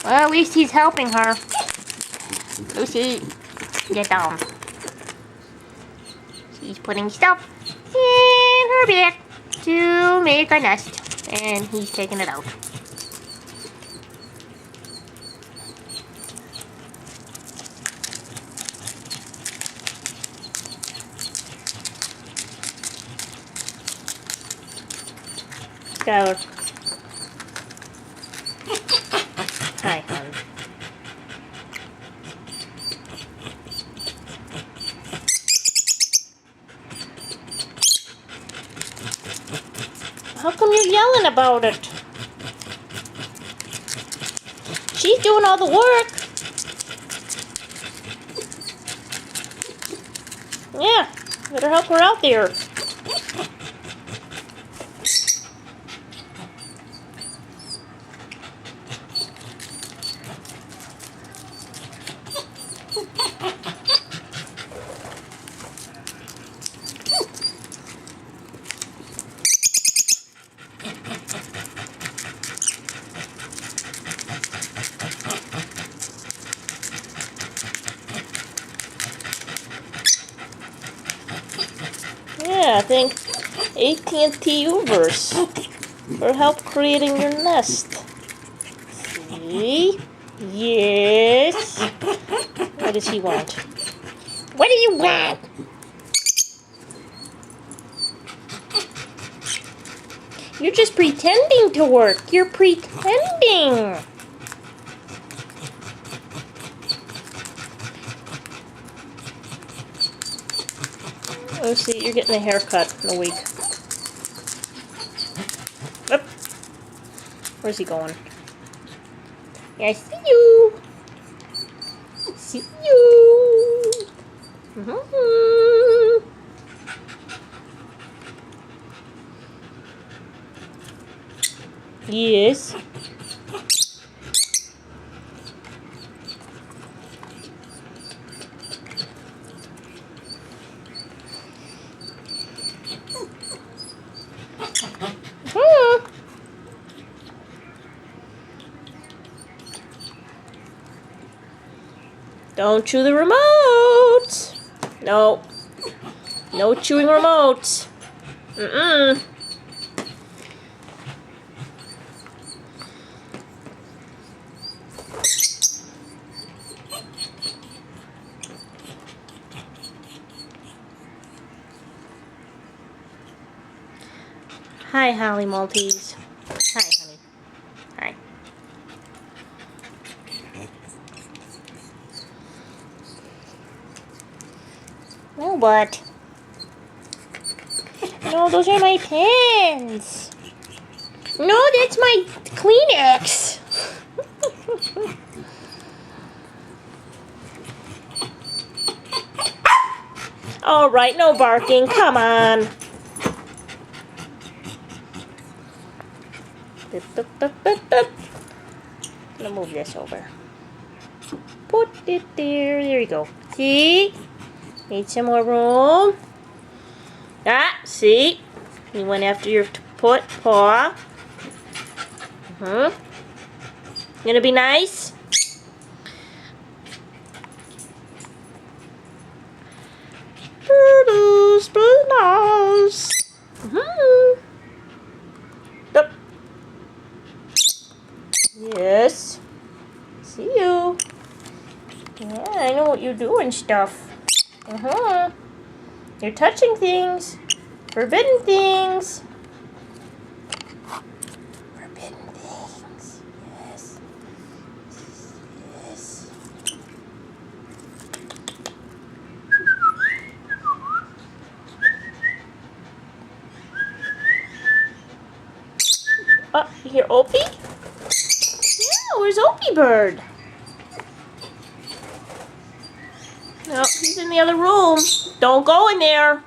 Well, at least he's helping her. Lucy, get down. She's putting stuff in her bag to make a nest, and he's taking it out. Skylar. Hi, hon. How come you're yelling about it? She's doing all the work. Yeah, better help her out there. Yeah, I think AT&T Uverse for help creating your nest. See? Yes. What does he want? What do you want? You're just pretending to work. You're pretending. Let's see, you're getting a haircut in a week. Up. Where's he going? Yeah, I see you. See you. Mm-hmm. Yes. Don't chew the remote. No. No chewing remotes. Mm-mm. Hi, Holly Maltese. Hi, honey. Hi. Well, what? No, those are my pens. No, that's my Kleenex. All right, no barking. Come on. Gonna move this over. Put it there. There you go. See? Need some more room. Ah, see? You went after your paw. Gonna be nice? Be nice. Up. Yes. See you. Yeah, I know what you're doing stuff. You're touching things. Forbidden things. Forbidden things. Yes. Yes. Oh, you hear Opie? Yeah, where's Opie Bird? No, he's in the other room. Don't go in there.